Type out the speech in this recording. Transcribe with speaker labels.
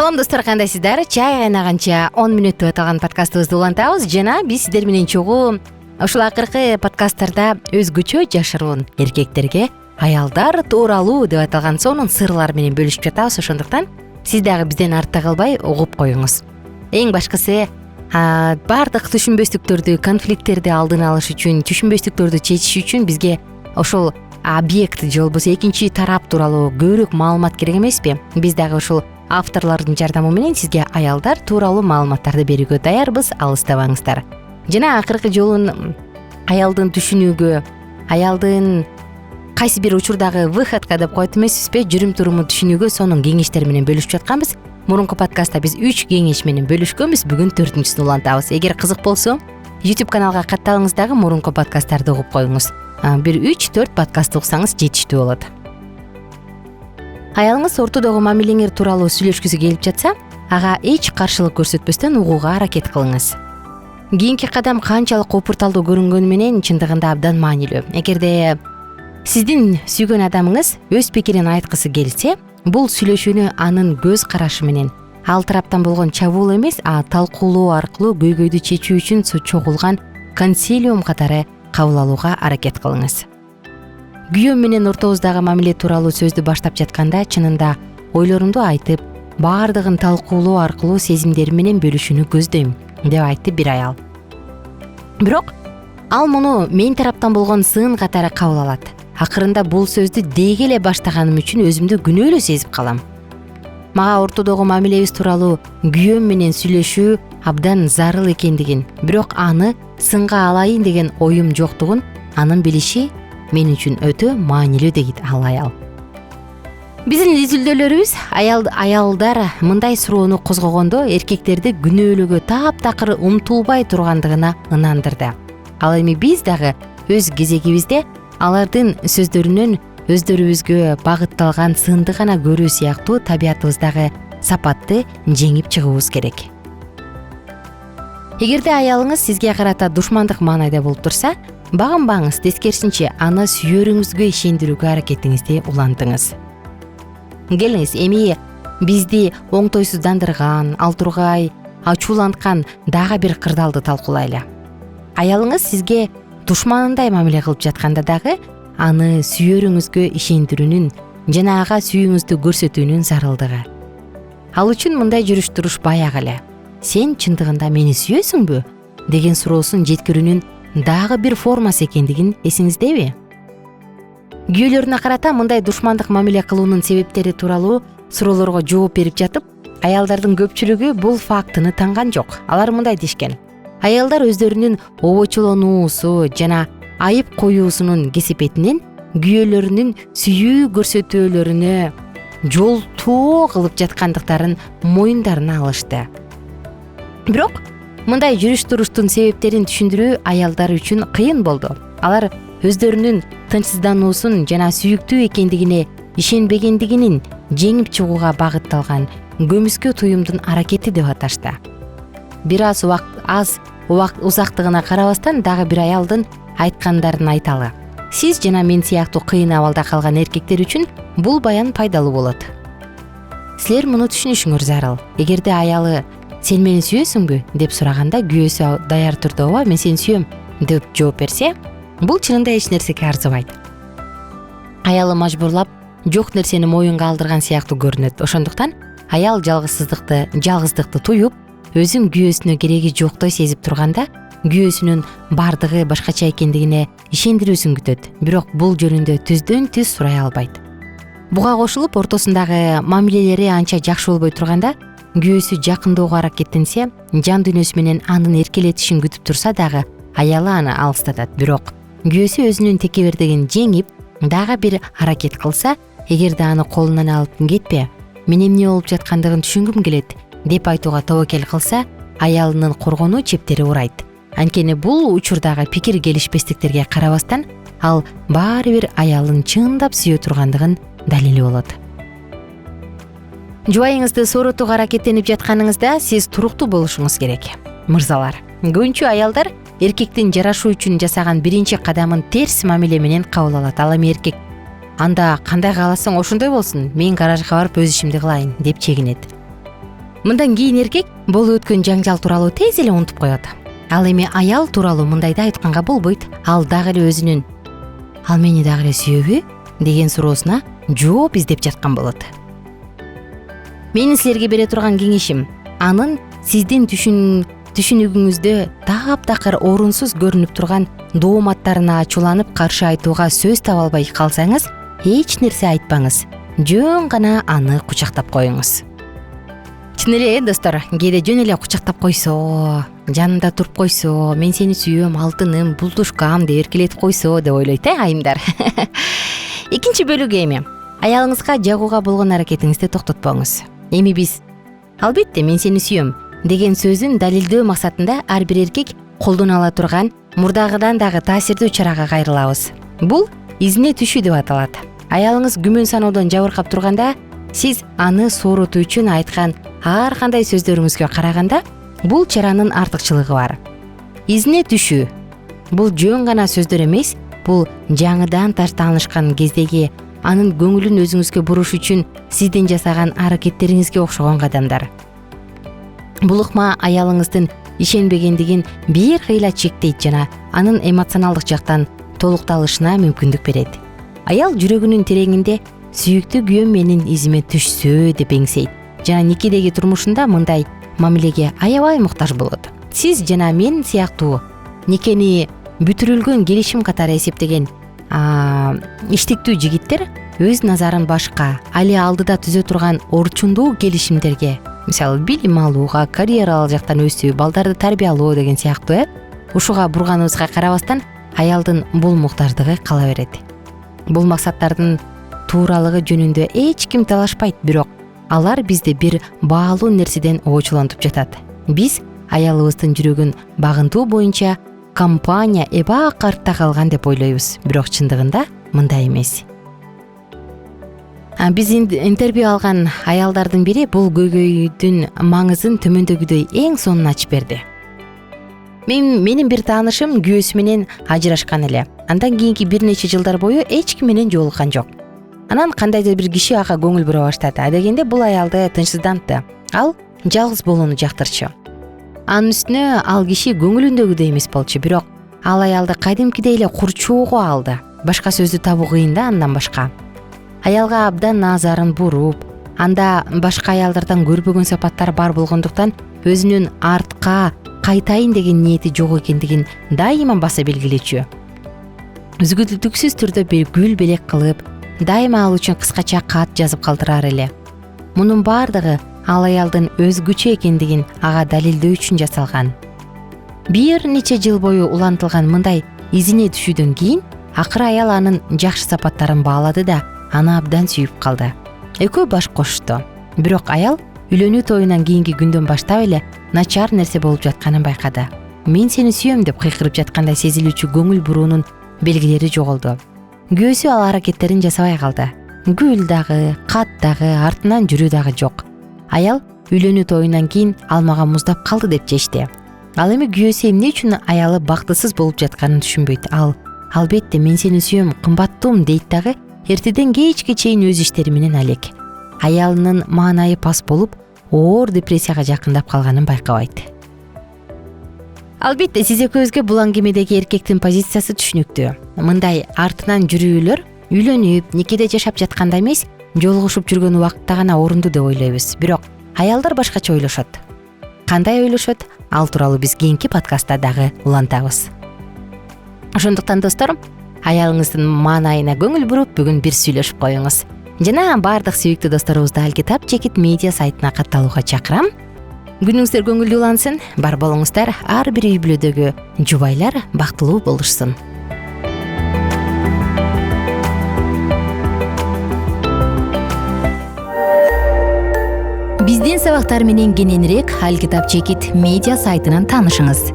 Speaker 1: Салам достор, кандайсыздар? Чай кайнаганча 10 мүнөт өтүп аталган подкастыбызды улантабыз жана биз сиздер менен чогуу ушул акыркы подкасттарда өзгөчө жашыруун эркектерге аялдар тууралуу деп аталган сонун сырлар менен бөлүшүп жатабыз. Ошондуктан сиз дагы бизден артта калбай угуп коюңуз. Эң башкысы баардык түшүнбөстүктөрдү, конфликттерди алдын алыш үчүн, түшүнбөстүктөрдү чечиш үчүн бизге ошол объект же болбосо экинчи тарап тууралуу көбүрөөк маалымат керек эмеспи? Биз дагы ушул авторлордун жардамы менен сизге аялдар тууралуу маалыматтарды берүүгө даярбыз, алыстабаңыздар. Жана акыркы жолу аялдын түшүнүүгө, аялдын кайсы бир учурдагы выходка деп коет эмеспизби, жүрүм турумун түшүнүүгө сонун кеңештер менен бөлүшүп жатканбыз. Мурунку подкастта биз 3 кеңеш менен бөлүшкөнбүз, бүгүн 4-сүн улантабыз. Эгер кызык болсо, YouTube каналга катталыңыз дагы мурунку подкасттарды угуп коюңуз. Бир 3-4 подкастты уксаңыз жетиштүү болот. Аялыңыз ортодогу мамилеңер тууралуу сүйлөшкүсү келип жатса, ага эч каршылык көрсөтпөстөн угууга аракет кылыңыз. Кийинки кадам канчалык опурталдуу көрүнгөнү менен чындыгында абдан маанилүү. Эгерде сиздин сүйгөн адамыңыз өз пикирин айткысы келсе, бул сүйлөшүүнү анын көз карашы менен, ал тараптан болгон чабуул эмес, талкуулоо аркылуу көйгөйдү чечүү үчүн чогулган консилиум катары кабыл алууга аракет кылыңыз. Күйөөм менен ортобуздагы мамиле тууралуу сөздү баштап жатканда чынында ойлорумду айтып, баардыгын талкуулоо аркылуу сезимдерим менен бөлүшүүнү көздөйм, деп айтты бир аял. Бирок ал муну мен тараптан болгон сын катары кабыл алат. Акырында бул сөздү деги эле баштаганым үчүн өзүмдү күнөөлүү сезип калам. Мага ортодогу мамилебиз тууралуу күйөөм менен сүйлөшүү абдан зарыл экендигин, бирок аны сынга алайын деген оюм жоктугун анын билиши мен үчүн өтө маанилүү дейт ал аял. Биздин изилдөөлөрүбүз аялдар мындай суроону козгогондо эркектерди күнөөлөөгө таптакыр умтулбай тургандыгына ынандырды. Ал эми биз дагы өз кезегибизде алардын сөздөрүнөн өздөрүбүзгө багытталган сынды гана көрүү сыяктуу табиятыбыздагы сапатты жеңип чыгуубуз керек. Эгерде аялыңыз сизге карата душмандык маанайда болуп турса, багынбаңыз, тескерисинче аны сүйөрүңүзгө ишендирүүгө аракетиңизди улантыңыз. Келиңиз, эми бизди оңтойсуздандырган, ал тургай ачууланткан дагы бир кырдаалды талкуулайлы. Аялыңыз сизге душманындай мамиле кылып жатканда дагы аны сүйөрүңүзгө ишендирүүнүн жана ага сүйүүңүздү көрсөтүүнүн зарылдыгы. Ал үчүн мындай жүрүш туруш баягы эле. Сен чындыгында мени сүйөсүңбү? Деген суроосун жеткирүүнүн дагы бир формасы экендигин эсиңиздеби? Күйөөлөрүнө карата мындай душмандык мамиле кылуунун себептери тууралуу суроолорго жооп берип жатып, аялдардын көпчүлүгү бул фактыны танган жок. Алар мындай дешкен: аялдар өздөрүнүн обочолонуусу жана айып коюусунун кесепетинен күйөөлөрүнүн сүйүү көрсөтүүлөрүнө жолтоо кылып жаткандыктарын моюндарына алышты. Бирок мындай жүрүш туруштун себептерин түшүндүрүү аялдар үчүн кыйын болду. Алар өздөрүнүн тынчсыздануусун жана сүйүктүү экендигине ишенбегендигинин жеңип чыгууга багытталган көмүскө туюмдун аракети деп аташты. Бир аз убакыт узактыгына карабастан дагы бир аялдын айткандарын айталы. Сиз жана мен сыяктуу кыйын абалда калган эркектер үчүн бул баян пайдалуу болот. Силер муну түшүнүшүңөр зарыл. Эгерде аялы сен мени сүйөсүңбү деп сураганда күйөөсү даяр түрдө ооба мен сени сүйөм деп жооп берсе, бул чынында эч нерсеге арзыбайт. Аялы мажбурлап жок нерсени моюнга алдырган сыяктуу көрүнөт. Ошондуктан аял жалгыздыкты туюп, өзүн күйөөсүнө кереги жоктой сезип турганда, күйөөсүнүн бардыгы башкача экендигине ишендирүүсүн күтөт. Бирок бул жөнүндө түздөн түз сурай албайт. Буга кошулуп, ортосундагы мамилелери анча жакшы болбой турганда, күйөөсү жакындоого аракеттенсе, жан дүйнөсү менен анын эркелетишин күтүп турса дагы, аялы аны алыстатат. Бирок күйөөсү өзүнүн текебердигин жеңип, дагы бир аракет кылса, эгерде аны колунан алып кетпе, мен эмне болуп жаткандыгын түшүнгүм келет деп айтууга тобокел кылса, аялынын коргонуу чептери урайт. Анткени бул учурдагы пикир келишпестиктерге карабастан, ал баары бир аялын чындап сүйө тургандыгын далили болот. Жубайыңызды сооротууга аракеттенип жатканыңызда сиз туруктуу болушуңуз керек. Мырзалар, көбүнчө аялдар эркектин жарашуу үчүн жасаган биринчи кадамын терс мамиле менен кабыл алат. Ал эми эркек: анда кандай кааласаң ошондой болсун, мен гаражга барып өз ишимди кылайын деп чегинет. Мындан кийин эркек болуп өткөн жаңжал тууралуу тез эле унутуп коет. Ал эми аял тууралуу мындайда айтканга болбойт. Ал дагы эле өзүнүн ал мени дагы эле сүйөбү деген суроосуна жооп издеп жаткан болот. Менин силерге бере турган кеңешим, анын сиздин түшүнүгүңүздө таптакыр орунсуз көрүнүп турган дооматтарына ачууланып каршы айтууга сөз таба албай калсаңыз, эч нерсе айтпаңыз. Жөн гана аны кучактап коюңуз. Чын эле достор, кээде жөн эле кучактап койсо, жанында туруп койсо, мен сени сүйөм, алтыным, булдушкам деп эркелетип койсо деп ойлойт айымдар. Экинчи бөлүгү эми аялыңызга жагууга болгон аракетиңизди токтотпоңуз. Эми биз албетте мен сени сүйөм деген сөзүн далилдөө максатында ар бир эркек колдоно ала турган мурдагыдан дагы таасирдүү чарага кайрылабыз. Бул изине түшүү деп аталат. Аялыңыз күмөн саноодон жабыркап турганда, сиз аны сооротуу үчүн айткан ар кандай сөздөрүңүзгө караганда, бул чаранын артыкчылыгы бар. Изине түшүү бул жөн гана сөздөр эмес, бул жаңыдан таанышкан кездеги анын көңүлүн өзүңүзгө буруш үчүн сиздин жасаган аракеттериңизге окшогон кадамдар. Бул ыкма аялыңыздын ишенбегендигин бир кыйла чектейт жана анын эмоционалдык жактан толукталышына мүмкүндүк берет. Аял жүрөгүнүн тереңинде сүйүктүү күйөөм менин изиме түшсө деп эңсейт жана никедеги турмушунда мындай мамилеге аябай муктаж болот. Сиз жана мен сыяктуу никени бүтүрүлгөн келишим катары эсептеген иштиктүү жигиттер өз назарын башка, али алдыда түзө турган орчундуу келишимдерге, мисалы билим алууга, карьералык жактан өсүү, балдарды тарбиялоо деген сыяктуу ушуга бурганыбызга карабастан аялдын бул муктаждыгы кала берет. Бул максаттардын тууралыгы жөнүндө эч ким талашпайт, бирок алар бизди бир баалуу нерседен оочулантып жатат. Биз аялыбыздын жүрөгүн багынтуу боюнча компания эбак артта калган деп ойлойбуз, бирок чындыгында мындай эмес. Биз интервью алган аялдардын бири бул көйгөйдүн маңызын төмөндөгүдөй эң сонун ачып берди. Менин бир таанышым күйөөсү менен ажырашкан эле. Андан кийинки бир нече жылдар бою эч ким менен жолуккан жок. Анан кандайдыр бир киши ага көңүл бура баштады. Адегенде бул аялды тынчсыздантты. Ал жалгыз болууну жактырчу. Анын үстүнө ал киши көңүлүндөгүдөй эмес болчу, бирок ал аялды кадимкидей эле курчоого алды. Башка сөздү табуу кыйын да андан башка. Аялга абдан назарын буруп, анда башка аялдардан көрбөгөн сапаттар бар болгондуктан өзүнүн артка кайтайын деген ниети жок экендигин дайыма баса белгилечү. Үзгүлтүксүз түрдө бир гүл белек кылып, дайыма ал үчүн кыскача кат жазып калтырар эле. Мунун бардыгы ал аялдын өзгөчө экендигин ага далилдөө үчүн жасалган. Бир нече жыл бою улантылган мындай изине түшүүдөн кийин акыры аял анын жакшы сапаттарын баалады да, аны абдан сүйүп калды. Экөө баш кошту. Бирок аял үйлөнүү тоюнан кийинки күндөн баштап эле начар нерсе болуп жатканын байкады. Мен сени сүйөм деп кыйкырып жаткандай сезилүүчү көңүл буруунун белгилери жоголду. Күйөөсү ал аракеттерин жасабай калды. Гүл дагы, кат дагы, артынан жүрүү дагы жок. Аял үйлөнүү тоюнан кийин ал мага муздап калды деп чечти. Ал эми күйөөсү эмне үчүн аялы бактысыз болуп жатканын түшүнбөйт. Ал албетте мен сени сүйөм, кымбаттуум дейт дагы эртеден кечке чейин өз иштери менен алек. Аялынын маанайы пас болуп, оор депрессияга жакындап калганын байкабайт. Албетте сиз экөөбүзгө бул аңгемедеги эркектин позициясы түшүнүктүү. Мындай артынан жүрүүлөр үйлөнүп, никеде жашап жатканда эмес, жолугушуп жүргөн убакытта гана орунду деп ойлойбуз. Бирок аялдар башкача ойлошот. Кандай ойлошот? Ал тууралуу биз кийинки подкастта дагы улантабыз. Ошондуктан достор, аялыңыздын маанайына көңүл буруп, бүгүн бир сүйлөшүп коюңуз. Жана бардык сүйүктүү досторубузду Алкитап Чекит медиа сайтына катталууга чакырам. Күнүңүздөр көңүлдүү улансын, бар болуңуздар, ар бир үй бүлөдөгү жубайлар бактылуу болушсын. Биздин сабактар менен кененирээк Алкитап Чекит медиа сайтынан таанышыңыз.